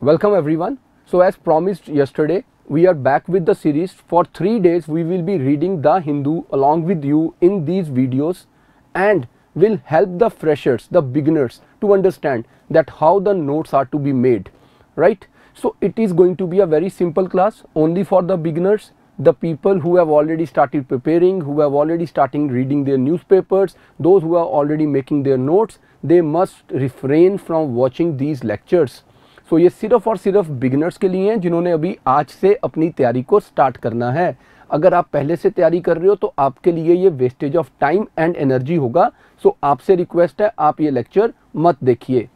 Welcome everyone. So as promised yesterday, we are back with the series. For 3 days we will be reading The Hindu along with you in these videos and will help the freshers, the beginners to understand that how the notes are to be made, right? So it is going to be a very simple class only for the beginners, the people who have already started preparing, who have already started reading their newspapers, those who are already making their notes, they must refrain from watching these lectures. सो ये सिर्फ और सिर्फ beginners के लिए हैं जिन्होंने अभी आज से अपनी तैयारी को स्टार्ट करना है। अगर आप पहले से तैयारी कर रहे हो तो आपके लिए ये wastage of time and energy होगा। सो आपसे रिक्वेस्ट है आप ये लेक्चर मत देखिए।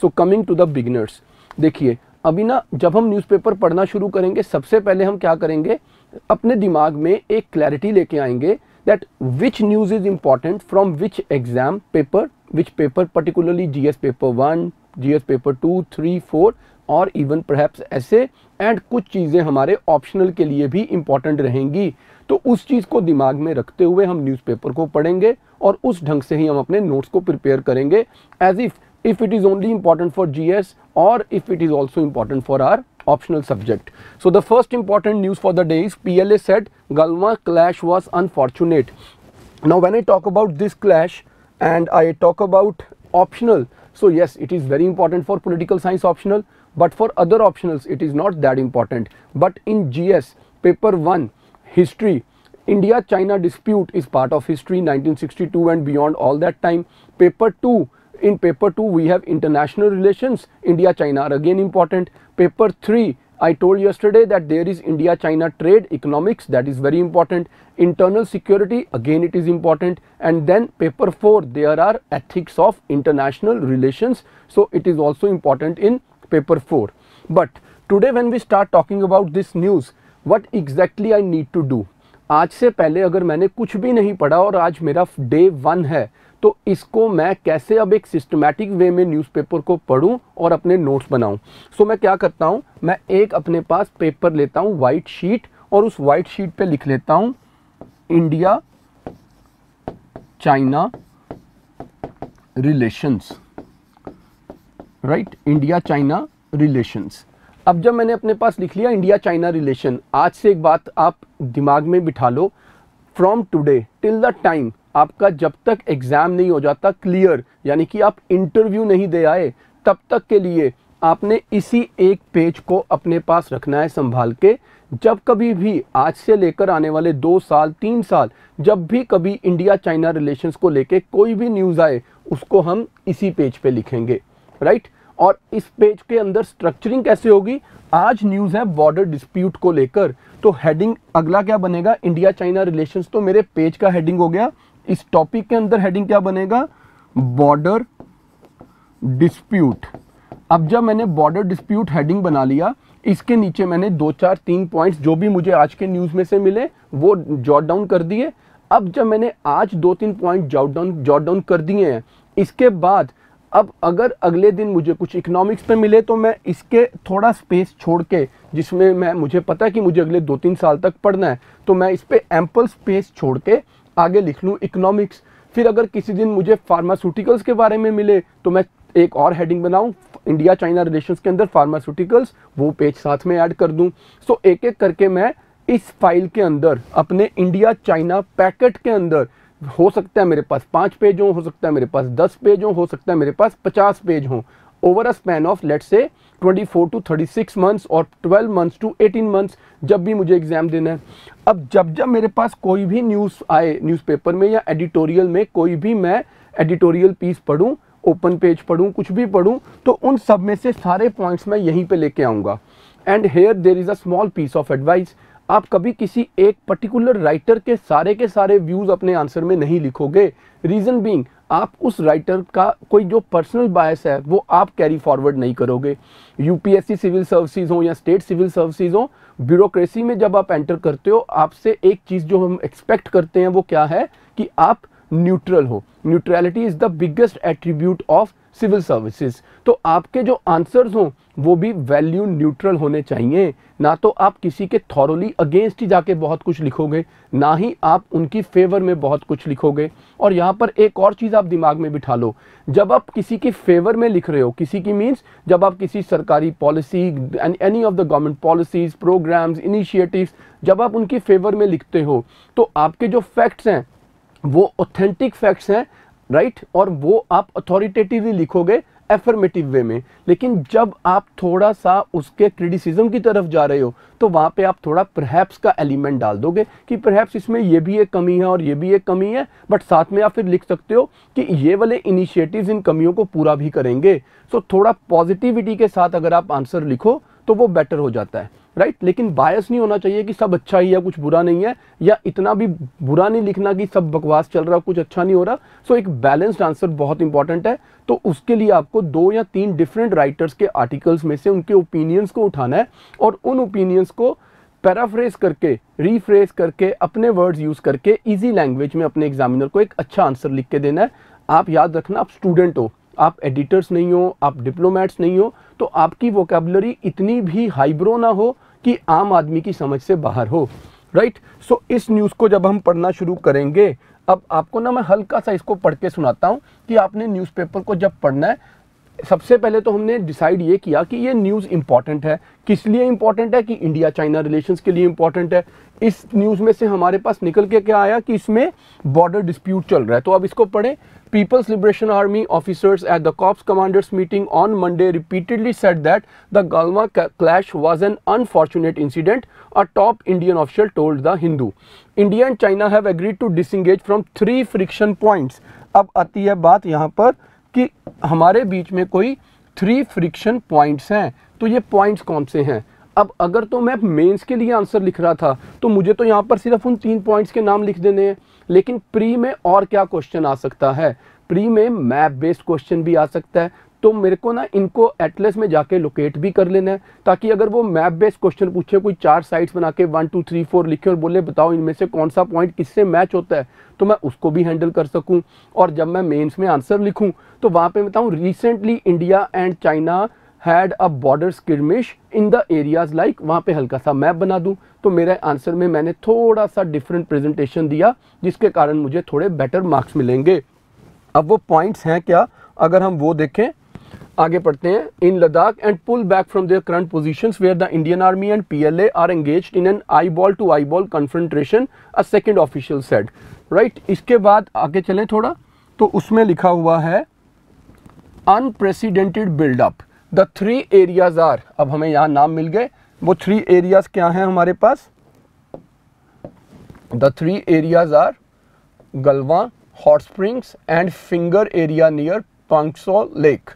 So coming to the beginners, देखिए अभी ना जब हम न्यूज़पेपर पढ़ना शुरू करेंगे सबसे पहले हम क्या करेंगे, अपने दिमाग में एक क्लैरिटी लेके आएंगे that which news is important from which exam paper, which paper particularly GS paper 1, GS paper 2, 3, 4 और इवन परहैप्स ऐसे एंड कुछ चीज़ें हमारे ऑप्शनल के लिए भी इम्पॉर्टेंट रहेंगी। तो उस चीज़ को दिमाग में रखते हुए हम न्यूज़पेपर को पढ़ेंगे और उस ढंग से ही हम अपने नोट्स को प्रिपेयर करेंगे as if it is only important for GS or if it is also important for our optional subject. So the first important news for the day is PLA said Galwan clash was unfortunate. Now when I talk about this clash and I talk about optional, so yes, it is very important for political science optional, but for other optionals it is not that important. But in GS paper 1 history, India-China dispute is part of history, 1962 and beyond all that time. Paper 2, in paper 2 we have international relations, India-China are again important. Paper 3, I told yesterday that there is India-China trade economics, that is very important. Internal security, again it is important. And then paper 4, there are ethics of international relations, so it is also important in paper 4. But today when we start talking about this news, what exactly I need to do? आज से पहले अगर मैंने कुछ भी नहीं पढ़ा और आज मेरा डे 1 है तो इसको मैं कैसे अब एक सिस्टमैटिक वे में न्यूज़पेपर को पढूं और अपने नोट्स बनाऊं। सो मैं क्या करता हूं, मैं एक अपने पास पेपर लेता हूं, वाइट शीट, और उस वाइट शीट पे लिख लेता हूं India China relations, right, India China relations. अब जब मैंने अपने पास लिख लिया इंडिया चाइना रिलेशन, आज से एक बात आप दिमाग में बिठा लो, from today till the time आपका जब तक एग्जाम नहीं हो जाता क्लियर, यानी कि आप इंटरव्यू नहीं दे आए, तब तक के लिए आपने इसी एक पेज को अपने पास रखना है संभाल के। जब कभी भी आज से लेकर आने वाले 2 साल 3 साल जब भी कभी इंडिया चाइना रिलेशंस को लेके कोई भी न्यूज़ आए उसको हम इसी पेज पे लिखेंगे, राइट। और इस पेज के अंदर स्ट्रक्चरिंग कैसे होगी, आज न्यूज़ है बॉर्डर डिस्प्यूट को लेकर, तो हेडिंग अगला क्या बनेगा, इंडिया चाइना रिलेशंस, तो मेरे पेज का हेडिंग हो गया। इस टॉपिक के अंदर हेडिंग क्या बनेगा, बॉर्डर डिस्प्यूट। अब जब मैंने बॉर्डर डिस्प्यूट हेडिंग बना लिया, इसके नीचे मैंने 2, 4, 3 पॉइंट्स जो भी मुझे आज के न्यूज़ में से मिले वो जॉट डाउन कर दिए। अब जब मैंने आज 2-3 पॉइंट जॉट डाउन कर दिए हैं, इसके बाद अब अगर अगले दिन मुझे कुछ इकोनॉमिक्स पे मिले तो मैं इसके थोड़ा स्पेस छोड़ के, जिसमें मुझे पता है कि मुझे अगले 2-3 साल तक पढ़ना है, तो मैं इस पे एम्पल स्पेस छोड़ के आगे लिख लूँ इकोनॉमिक्स। फिर अगर किसी दिन मुझे फार्मास्यूटिकल्स के बारे में मिले तो मैं एक और हेडिंग बनाऊं इंडिया चाइना रिलेशंस के अंदर फार्मास्यूटिकल्स, वो पेज साथ में ऐड कर दूं। सो एक एक करके मैं इस फाइल के अंदर अपने इंडिया चाइना पैकेट के अंदर, हो सकता है मेरे पास 5 पेज हो सकता है मेरे पास 10 पेज हो सकता है मेरे पास 50 पेज हो, over a span of let's say 24 to 36 months और 12 मंथ्स to 18 मंथ्स जब भी मुझे एग्जाम देना है। अब जब मेरे पास कोई भी न्यूज़ आए न्यूज़पेपर में या एडिटोरियल में, कोई भी मैं एडिटोरियल पीस पढूं, ओपन पेज पढूं, कुछ भी पढूं, तो उन सब में से सारे पॉइंट्स मैं यहीं पे लेके आऊँगा। And here there is a small piece of advice, आप कभी किसी एक पर्टिकुलर राइटर के सारे व्यूज़ अपने आंसर में नहीं लिखोगे। रीज़न बीइंग, आप उस राइटर का कोई जो पर्सनल बायस है वो आप कैरी फॉरवर्ड नहीं करोगे। यूपीएससी सिविल सर्विसेज हो या स्टेट सिविल सर्विसेज हो, ब्यूरोक्रेसी में जब आप एंटर करते हो, आपसे एक चीज़ जो हम एक्सपेक्ट करते हैं वो क्या है कि आप न्यूट्रल हो। Neutrality is the biggest attribute of civil services. तो आपके जो आंसर्स हों वो भी वैल्यू न्यूट्रल होने चाहिए, ना तो आप किसी के थॉरोली अगेंस्ट ही जाके बहुत कुछ लिखोगे, ना ही आप उनकी फेवर में बहुत कुछ लिखोगे। और यहाँ पर एक और चीज़ आप दिमाग में बिठा लो, जब आप किसी की फेवर में लिख रहे हो, किसी की मीन्स जब आप किसी सरकारी policy any of the government policies, programmes, initiatives, जब आप उनकी फेवर में लिखते हो तो आपके जो फैक्ट्स हैं वो ऑथेंटिक फैक्ट्स हैं, राइट, और वो आप अथॉरिटेटिवली लिखोगे एफर्मेटिव वे में। लेकिन जब आप थोड़ा सा उसके क्रिटिसिज्म की तरफ जा रहे हो तो वहाँ पे आप थोड़ा परहैप्स का एलिमेंट डाल दोगे कि परहैप्स इसमें ये भी एक कमी है और ये भी एक कमी है, बट साथ में आप फिर लिख सकते हो कि ये वाले इनिशिएटिव्स इन कमियों को पूरा भी करेंगे। सो थोड़ा पॉजिटिविटी के साथ अगर आप आंसर लिखो तो वो बेटर हो जाता है, राइट। लेकिन बायस नहीं होना चाहिए कि सब अच्छा ही है, कुछ बुरा नहीं है, या इतना भी बुरा नहीं लिखना कि सब बकवास चल रहा, कुछ अच्छा नहीं हो रहा। सो एक बैलेंस्ड आंसर बहुत इंपॉर्टेंट है। तो उसके लिए आपको 2 या 3 डिफरेंट राइटर्स के आर्टिकल्स में से उनके ओपिनियंस को उठाना है और उन ओपिनियंस को पैराफ्रेज करके, रीफ्रेज करके, अपने वर्ड्स यूज करके इजी लैंग्वेज में अपने एग्जामिनर को एक अच्छा आंसर लिख के देना है। आप याद रखना, आप स्टूडेंट हो, आप एडिटर्स नहीं हो, आप डिप्लोमेट्स नहीं हो, तो आपकी वोकैबुलरी इतनी भी हाईब्रो ना हो कि आम आदमी की समझ से बाहर हो, राइट। सो इस न्यूज़ को जब हम पढ़ना शुरू करेंगे, अब आपको ना मैं हल्का सा इसको पढ़ के सुनाता हूँ कि आपने न्यूज़पेपर को जब पढ़ना है, सबसे पहले तो हमने डिसाइड ये किया कि ये न्यूज़ इंपॉर्टेंट है। किस लिए इंपॉर्टेंट है? कि इंडिया चाइना रिलेशंस के लिए इंपॉर्टेंट है। इस न्यूज़ में से हमारे पास निकल के क्या आया कि इसमें बॉर्डर डिस्प्यूट चल रहा है। तो अब इसको पढ़ें। People's Liberation Army officers at the Corps Commanders meeting on Monday repeatedly said that the Galwa clash was an unfortunate incident, a top Indian official told The Hindu. India and China have agreed to disengage from 3 friction points. अब आती है बात यहाँ पर कि हमारे बीच में कोई 3 फ्रिक्शन पॉइंट्स हैं। तो ये पॉइंट्स कौन से हैं? अब अगर तो मैं मेंस के लिए आंसर लिख रहा था तो मुझे तो यहाँ पर सिर्फ उन 3 पॉइंट्स के नाम लिख देने हैं, लेकिन प्री में और क्या क्वेश्चन आ सकता है? प्री में मैप बेस्ड क्वेश्चन भी आ सकता है। तो मेरे को ना इनको एटलस में जाके लोकेट भी कर लेना है, ताकि अगर वो मैप बेस्ड क्वेश्चन पूछे, कोई 4 साइड्स बना के 1 2 3 4 लिखे और बोले बताओ इनमें से कौन सा पॉइंट किससे मैच होता है, तो मैं उसको भी हैंडल कर सकूं। और जब मैं मेंस में आंसर लिखूं तो वहाँ पे बताऊं recently India and China had a border skirmish in the areas like, वहाँ पे हल्का सा मैप बना दूं। तो मेरे आंसर में मैंने थोड़ा सा डिफरेंट प्रेजेंटेशन दिया, जिसके कारण मुझे थोड़े बेटर मार्क्स मिलेंगे। अब वो पॉइंट्स हैं क्या, अगर हम वो देखें, आगे पढ़ते हैं। In Ladakh and pull back from their current positions where the Indian army and PLA are engaged in an eyeball to eyeball confrontation, a second official said, right. इसके बाद आगे चलें थोड़ा, तो उसमें लिखा हुआ है unprecedented buildup, the 3 areas are, अब हमें यहाँ नाम मिल गए। वो 3 एरियाज क्या हैं हमारे पास? द 3 एरियाज आर गलवा, hot springs and finger area near Pangsau lake.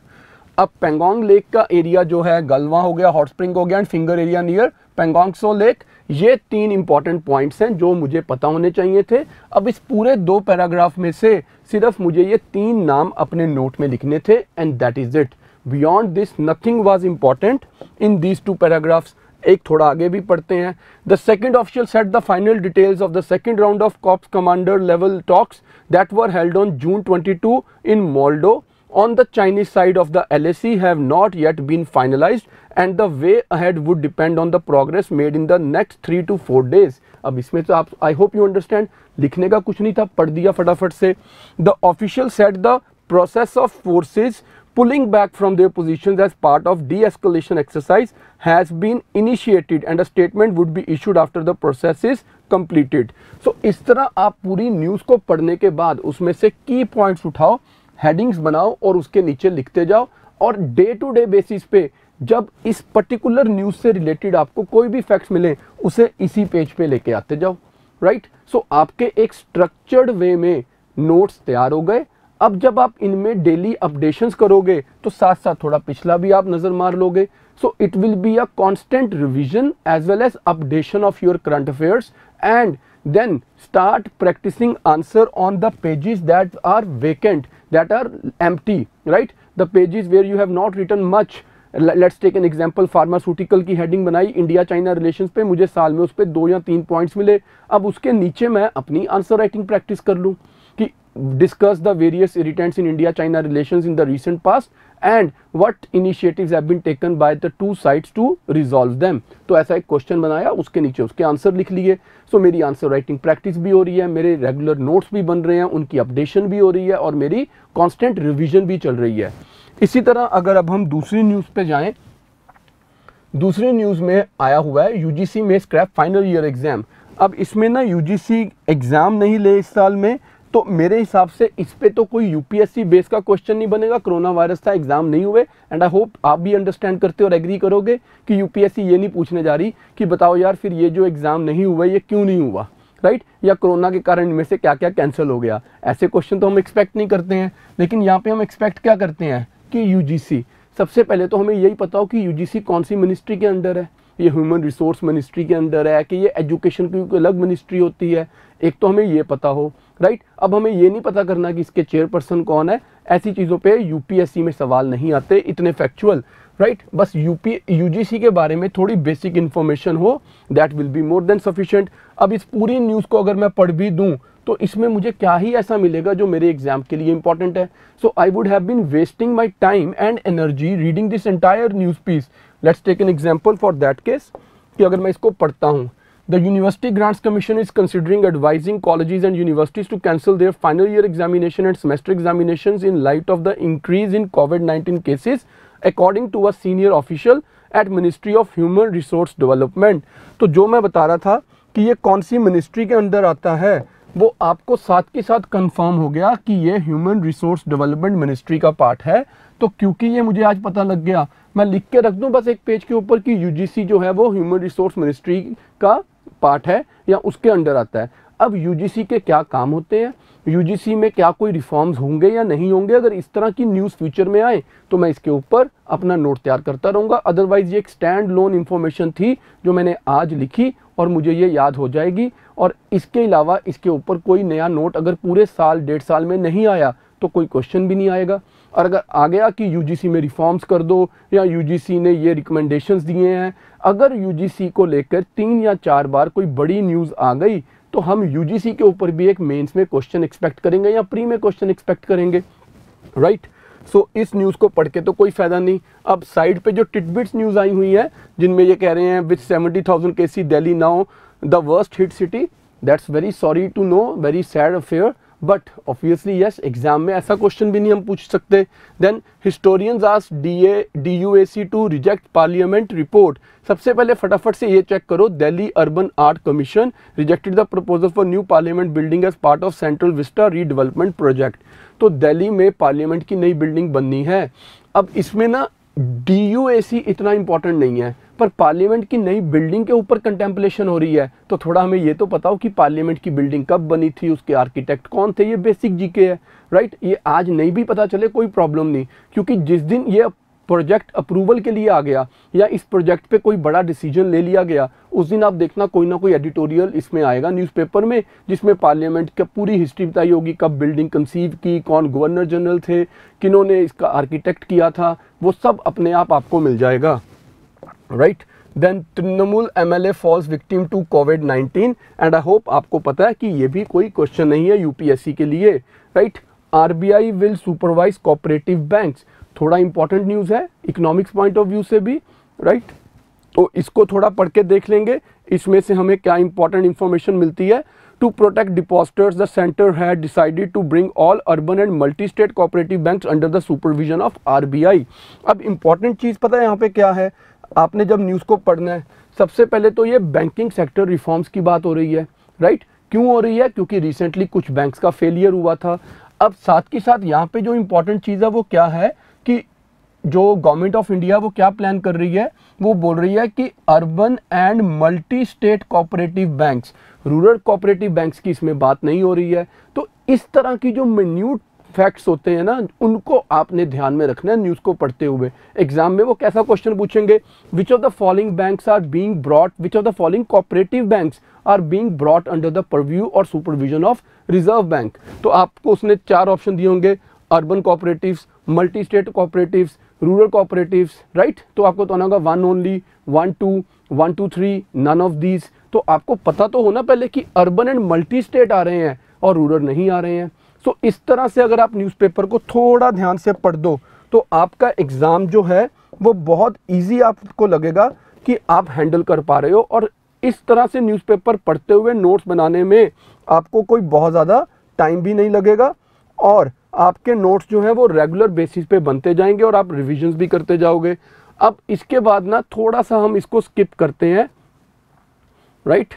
अब पेंगोंग लेक का एरिया जो है गलवा हो गया, हॉट स्प्रिंग हो गया and finger area near Pangong Tso lake, ये 3 इंपॉर्टेंट पॉइंट्स हैं जो मुझे पता होने चाहिए थे। अब इस पूरे 2 पैराग्राफ में से सिर्फ मुझे ये 3 नाम अपने नोट में लिखने थे and that is it. Beyond this nothing was important in these 2 paragraphs. एक थोड़ा आगे भी पढ़ते हैं। The second official set the final details of the second round of corps commander level talks that were held on June 22 in Moldo on the Chinese side of the LAC have not yet been finalized and the way ahead would depend on the progress made in the next 3 to 4 days. अब इसमें तो आप I hope you understand, लिखने का कुछ नहीं था, पढ़ दिया फटाफट से। The official said the process of forces pulling back from their positions as part of de-escalation exercise has been initiated and a statement would be issued after the process is completed. So इस तरह आप पूरी news को पढ़ने के बाद उसमें से की पॉइंट्स उठाओ, हेडिंग्स बनाओ और उसके नीचे लिखते जाओ, और डे टू डे बेसिस पे जब इस पर्टिकुलर न्यूज़ से रिलेटेड आपको कोई भी फैक्ट्स मिले उसे इसी पेज पे लेके आते जाओ, राइट। सो आपके एक स्ट्रक्चर्ड वे में नोट्स तैयार हो गए। अब जब आप इनमें डेली अपडेशंस करोगे तो साथ साथ थोड़ा पिछला भी आप नज़र मार लोगे। So it will be a constant revision as well as updation of your current affairs, and then start practicing answer on the pages that are vacant, that are empty, right? The pages where you have not written much. Let's take an example, pharmaceutical की heading बनाई, India China relations पे, मुझे साल में उस पर 2 या 3 points मिले। अब उसके नीचे मैं अपनी आंसर राइटिंग प्रैक्टिस कर लूँ कि discuss the various irritants in India-China relations in the recent past and what initiatives have been taken by the two sides to resolve them। तो ऐसा एक क्वेश्चन बनाया, उसके नीचे उसके आंसर लिख लिए। सो मेरी आंसर राइटिंग प्रैक्टिस भी हो रही है, मेरे रेगुलर नोट्स भी बन रहे हैं, उनकी अपडेशन भी हो रही है और मेरी कांस्टेंट रिवीजन भी चल रही है। इसी तरह अगर अब हम दूसरी न्यूज़ पे जाएं, दूसरी न्यूज़ में आया हुआ है यूजीसी में स्क्रैप फाइनल ईयर एग्जाम। अब इसमें ना यूजीसी एग्ज़ाम नहीं ले इस साल में, तो मेरे हिसाब से इस पे तो कोई यूपीएससी बेस का क्वेश्चन नहीं बनेगा। कोरोना वायरस था, एग्जाम नहीं हुए, एंड आई होप आप भी अंडरस्टैंड करते और एग्री करोगे कि यूपीएससी ये नहीं पूछने जा रही कि बताओ यार फिर ये जो एग्जाम नहीं हुआ ये क्यों नहीं हुआ, राइट, या कोरोना के कारण इनमें से क्या क्या कैंसिल हो गया। ऐसे क्वेश्चन तो हम एक्सपेक्ट नहीं करते हैं। लेकिन यहाँ पे हम एक्सपेक्ट क्या करते हैं कि यूजीसी, सबसे पहले तो हमें यही पता हो कि यूजीसी कौन सी मिनिस्ट्री के अंडर है, ये ह्यूमन रिसोर्स मिनिस्ट्री के अंडर है कि ये एजुकेशन की अलग मिनिस्ट्री होती है, एक तो हमें ये पता हो, राइट। अब हमें ये नहीं पता करना कि इसके चेयरपर्सन कौन है, ऐसी चीज़ों पे यूपीएससी में सवाल नहीं आते इतने फैक्चुअल, राइट। बस यूजीसी के बारे में थोड़ी बेसिक इन्फॉर्मेशन हो, that will be more than sufficient. अब इस पूरी न्यूज़ को अगर मैं पढ़ भी दूँ तो इसमें मुझे क्या ही ऐसा मिलेगा जो मेरे एग्जाम के लिए इंपॉर्टेंट है। So I would have been wasting my time and energy reading this entire news piece. Let's take an example for that case कि अगर मैं इसको पढ़ता हूँ, the University Grants Commission is considering advising colleges and universities to cancel their final year examination and semester examinations in light of the increase in कोविड-19 cases according to a senior official at Ministry of Human Resource development. तो जो मैं बता रहा था कि ये कौन सी मिनिस्ट्री के अंदर आता है, वो आपको साथ के साथ कंफर्म हो गया कि ये ह्यूमन रिसोर्स डेवलपमेंट मिनिस्ट्री का पार्ट है। तो क्योंकि ये मुझे आज पता लग गया, मैं लिख के रख दूं बस एक पेज के ऊपर कि यूजीसी जो है वो ह्यूमन रिसोर्स मिनिस्ट्री का पार्ट है या उसके अंडर आता है। अब यूजीसी के क्या काम होते हैं, यूजीसी में क्या कोई रिफॉर्म्स होंगे या नहीं होंगे, अगर इस तरह की न्यूज़ फ्यूचर में आए तो मैं इसके ऊपर अपना नोट तैयार करता रहूँगा। अदरवाइज ये एक स्टैंड लोन इन्फॉर्मेशन थी जो मैंने आज लिखी और मुझे ये याद हो जाएगी, और इसके अलावा इसके ऊपर कोई नया नोट अगर पूरे साल 1.5 साल में नहीं आया तो कोई क्वेश्चन भी नहीं आएगा। और अगर आ गया कि यूजीसी में रिफॉर्म्स कर दो या यूजीसी ने ये रिकमेंडेशंस दिए हैं, अगर यूजीसी को लेकर 3 या 4 बार कोई बड़ी न्यूज़ आ गई तो हम यूजीसी के ऊपर भी एक मेंस में क्वेश्चन एक्सपेक्ट करेंगे या प्री में क्वेश्चन एक्सपेक्ट करेंगे, राइट। सो इस न्यूज़ को पढ़ के तो कोई फ़ायदा नहीं। अब साइड पे जो टिटबिट्स न्यूज़ आई हुई है जिनमें ये कह रहे हैं with 70,000 cases Delhi now the worst hit city, that's very sorry to know, very sad affair, but obviously yes, exam में ऐसा क्वेश्चन भी नहीं हम पूछ सकते। Then historians ask DUAC to reject parliament report. सबसे पहले फटाफट से ये चेक करो, Delhi Urban Art Commission rejected the proposal for new parliament building as part of Central Vista redevelopment project. तो दिल्ली में पार्लियामेंट की नई बिल्डिंग बननी है। अब इसमें ना DUAC इतना इंपॉर्टेंट नहीं है, पर पार्लियामेंट की नई बिल्डिंग के ऊपर कंटेम्पलेशन हो रही है, तो थोड़ा हमें ये तो पता हो कि पार्लियामेंट की बिल्डिंग कब बनी थी, उसके आर्किटेक्ट कौन थे, ये बेसिक जीके है, राइट। ये आज नहीं भी पता चले कोई प्रॉब्लम नहीं, क्योंकि जिस दिन ये प्रोजेक्ट अप्रूवल के लिए आ गया या इस प्रोजेक्ट पे कोई बड़ा डिसीजन ले लिया गया, उस दिन आप देखना कोई ना कोई एडिटोरियल इसमें आएगा न्यूज़पेपर में, जिसमें पार्लियामेंट की पूरी हिस्ट्री बताई होगी, कब बिल्डिंग कंसीव की, कौन गवर्नर जनरल थे, किन्होंने इसका आर्किटेक्ट किया था, वो सब अपने आप आपको मिल जाएगा, right. Then Trinamool MLA falls victim to कोविड-19, एंड आई होप आपको पता है कि ये भी कोई क्वेश्चन नहीं है यूपीएससी के लिए, right. RBI will supervise cooperative banks, थोड़ा इंपॉर्टेंट न्यूज़ है इकोनॉमिक्स पॉइंट ऑफ व्यू से भी, राइट। तो इसको थोड़ा पढ़ के देख लेंगे, इसमें से हमें क्या इंपॉर्टेंट इंफॉर्मेशन मिलती है। To protect depositors the centre had decided to bring all urban and multi state cooperative banks under the supervision of RBI। अब इंपॉर्टेंट चीज़ पता है यहाँ पे क्या है, आपने जब न्यूज़ को पढ़ना है, सबसे पहले तो ये बैंकिंग सेक्टर रिफॉर्म्स की बात हो रही है, राइट। क्यों हो रही है, क्योंकि रिसेंटली कुछ बैंक्स का फेलियर हुआ था। अब साथ के साथ यहाँ पे जो इंपॉर्टेंट चीज़ है वो क्या है कि जो गवर्नमेंट ऑफ इंडिया वो क्या प्लान कर रही है, वो बोल रही है कि urban and multi state cooperative banks, rural cooperative banks की इसमें बात नहीं हो रही है। तो इस तरह की जो मिन्यूट फैक्ट्स होते हैं ना, उनको आपने ध्यान में रखना है न्यूज़ को पढ़ते हुए। एग्जाम में वो कैसा क्वेश्चन पूछेंगे, which of the following banks are being brought, which of the following cooperative banks are being brought under the purview और सुपरविजन ऑफ रिजर्व बैंक। तो आपको उसने 4 ऑप्शन दिए होंगे, urban cooperatives, multi state cooperatives, rural cooperatives, right. तो आपको तो आना होगा 1 ओनली, 1 2, 1 2 3, नन ऑफ दीज। तो आपको पता तो होना पहले कि अर्बन एंड मल्टी स्टेट आ रहे हैं और रूरल नहीं आ रहे हैं। सो इस तरह से अगर आप न्यूज़पेपर को थोड़ा ध्यान से पढ़ दो तो आपका एग्ज़ाम जो है वो बहुत ईजी आपको लगेगा कि आप हैंडल कर पा रहे हो। और इस तरह से न्यूज़पेपर पढ़ते हुए नोट्स बनाने में आपको कोई बहुत ज़्यादा टाइम भी नहीं लगेगा और आपके नोट्स जो हैं वो रेगुलर बेसिस पे बनते जाएंगे और आप रिविजन्स भी करते जाओगे। अब इसके बाद ना थोड़ा सा हम इसको स्किप करते हैं, राइट,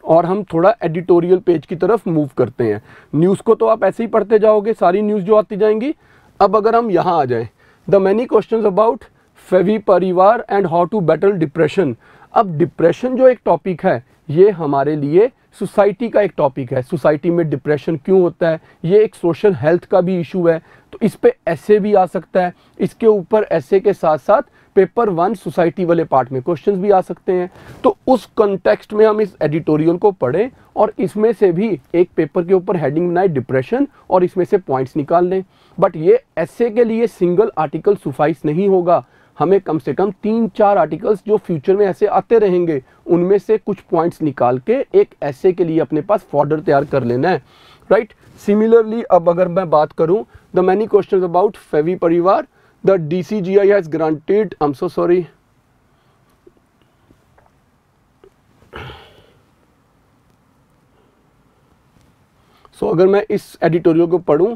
और हम थोड़ा एडिटोरियल पेज की तरफ मूव करते हैं। न्यूज़ को तो आप ऐसे ही पढ़ते जाओगे, सारी न्यूज़ जो आती जाएंगी। अब अगर हम यहाँ आ जाएं, द मैनी क्वेश्चंस अबाउट फेवी परिवार and how to battle depression. अब डिप्रेशन जो एक टॉपिक है ये हमारे लिए सोसाइटी का एक टॉपिक है। सोसाइटी में डिप्रेशन क्यों होता है, ये एक सोशल हेल्थ का भी इशू है, तो इस पे ऐसे भी आ सकता है। इसके ऊपर ऐसे के साथ साथ पेपर 1 सोसाइटी वाले पार्ट में क्वेश्चंस भी आ सकते हैं। तो उस कॉन्टेक्स्ट में हम इस एडिटोरियल को पढ़ें और इसमें से भी एक पेपर के ऊपर हेडिंग बनाए डिप्रेशन और इसमें से पॉइंट्स निकाल लें। बट ये ऐसे के लिए सिंगल आर्टिकल सुफाइस नहीं होगा, हमें कम से कम 3-4 आर्टिकल्स जो फ्यूचर में ऐसे आते रहेंगे उनमें से कुछ पॉइंट्स निकाल के एक ऐसे के लिए अपने पास फॉर्डर तैयार कर लेना है, राइट। सिमिलरली अब अगर मैं बात करूं द मैनी क्वेश्चंस अबाउट फेवी परिवार, the DCGI has granted, I am so sorry, so अगर मैं इस एडिटोरियल को पढ़ूं,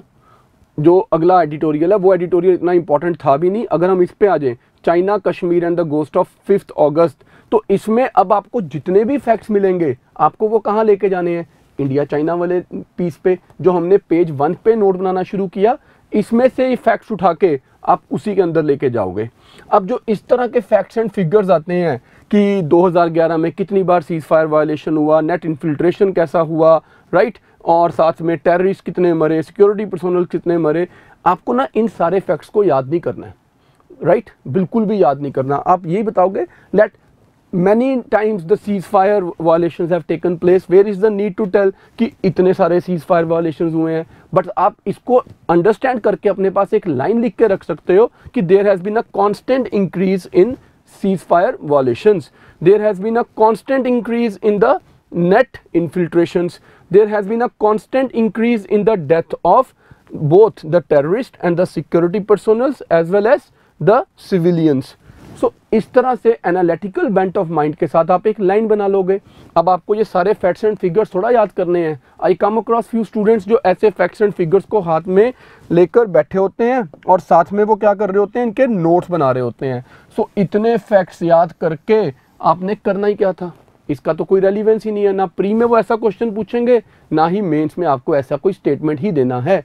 जो अगला एडिटोरियल है वो एडिटोरियल इतना इंपॉर्टेंट था भी नहीं। अगर हम इस पे आ जाएं, China Kashmir and the ghost of 5 अगस्त, तो इसमें अब आपको जितने भी फैक्ट्स मिलेंगे आपको वो कहाँ लेके जाने हैं, इंडिया चाइना वाले पीस पे जो हमने पेज 1 पे नोट बनाना शुरू किया, इसमें से ही फैक्ट्स उठा के आप उसी के अंदर लेके जाओगे। अब जो इस तरह के फैक्ट्स एंड फिगर्स आते हैं कि 2011 में कितनी बार सीज फायर वायलेशन हुआ, नेट इन्फिल्ट्रेशन कैसा हुआ, राइट, और साथ में टेररिस्ट कितने मरे, सिक्योरिटी पर्सोनल कितने मरे, आपको ना इन सारे फैक्ट्स को याद नहीं करना है, राइट, बिल्कुल भी याद नहीं करना। आप यही बताओगे let many times the cease fire violations have taken place, where is the need to tell कि इतने सारे सीज फायर वायलेशंस हुए हैं। बट आप इसको अंडरस्टैंड करके अपने पास एक लाइन लिख के रख सकते हो कि there has been a constant increase in cease fire violations, there has been a constant increase in the net infiltrations, there has been a constant increase in the death of both the terrorist and the security personnel as well as the civilians. So इस तरह से analytical bent of mind के साथ आप एक line बना लोगे। अब आपको ये सारे फैक्ट्स एंड फिगर्स थोड़ा याद करने हैं। आई कम अक्रॉस फ्यू स्टूडेंट्स जो ऐसे फैक्ट्स एंड फिगर्स को हाथ में लेकर बैठे होते हैं और साथ में वो क्या कर रहे होते हैं, इनके नोट्स बना रहे होते हैं। सो इतने फैक्ट्स याद करके आपने करना ही क्या था, इसका तो कोई रेलिवेंस ही नहीं है। ना प्री में वो ऐसा क्वेश्चन पूछेंगे, ना ही मेंस में आपको ऐसा कोई स्टेटमेंट ही देना है।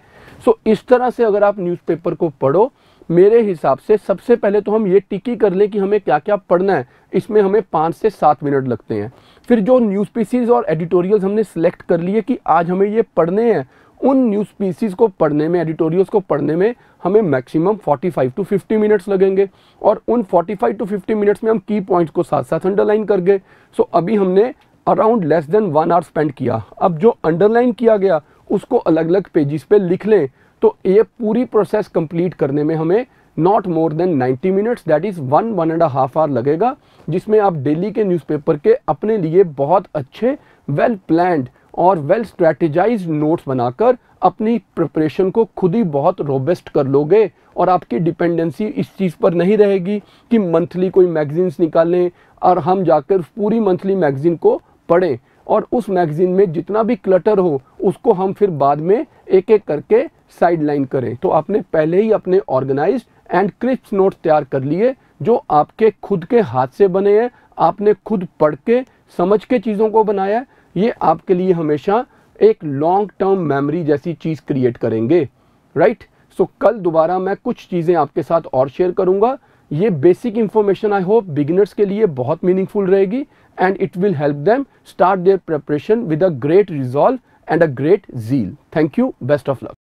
सो इस तरह से अगर आप न्यूज़पेपर को पढ़ो, मेरे हिसाब से सबसे पहले तो हम ये टिक ही कर लें कि हमें क्या क्या पढ़ना है। इसमें हमें 5 से 7 मिनट लगते हैं। फिर जो न्यूज़ पीसीज और एडिटोरियल्स हमने सिलेक्ट कर लिए कि आज हमें ये पढ़ने हैं, उन न्यूज़ पीसीज को पढ़ने में, एडिटोरियल्स को पढ़ने में हमें मैक्सिमम 45 to 50 मिनट्स लगेंगे और उन 45 to 50 मिनट्स में हम की पॉइंट्स को साथ साथ अंडरलाइन कर गए। सो अभी हमने around less than 1 hour spend किया। अब जो अंडरलाइन किया गया उसको अलग अलग पेजेस पे लिख लें, तो ये पूरी प्रोसेस कंप्लीट करने में हमें not more than 90 minutes, that is 1-1.5 hour लगेगा, जिसमें आप डेली के न्यूज़पेपर के अपने लिए बहुत अच्छे वेल प्लान्ड और वेल स्ट्रैटेजाइज्ड नोट्स बनाकर अपनी प्रिपरेशन को खुद ही बहुत रोबस्ट कर लोगे। और आपकी डिपेंडेंसी इस चीज़ पर नहीं रहेगी कि मंथली कोई मैगजीन्स निकालें और हम जाकर पूरी मंथली मैगजीन को पढ़ें और उस मैगजीन में जितना भी क्लटर हो उसको हम फिर बाद में एक एक करके साइड लाइन करें। तो आपने पहले ही अपने ऑर्गेनाइज्ड एंड क्रिस्प नोट्स तैयार कर लिए जो आपके खुद के हाथ से बने हैं, आपने खुद पढ़ के समझ के चीज़ों को बनाया। ये आपके लिए हमेशा एक लॉन्ग टर्म मेमोरी जैसी चीज़ क्रिएट करेंगे, राइट। सो कल दोबारा मैं कुछ चीज़ें आपके साथ और शेयर करूंगा। ये basic information I hope beginners के लिए बहुत मीनिंगफुल रहेगी and it will help them start their preparation with a great resolve and a great zeal. Thank you. Best of luck.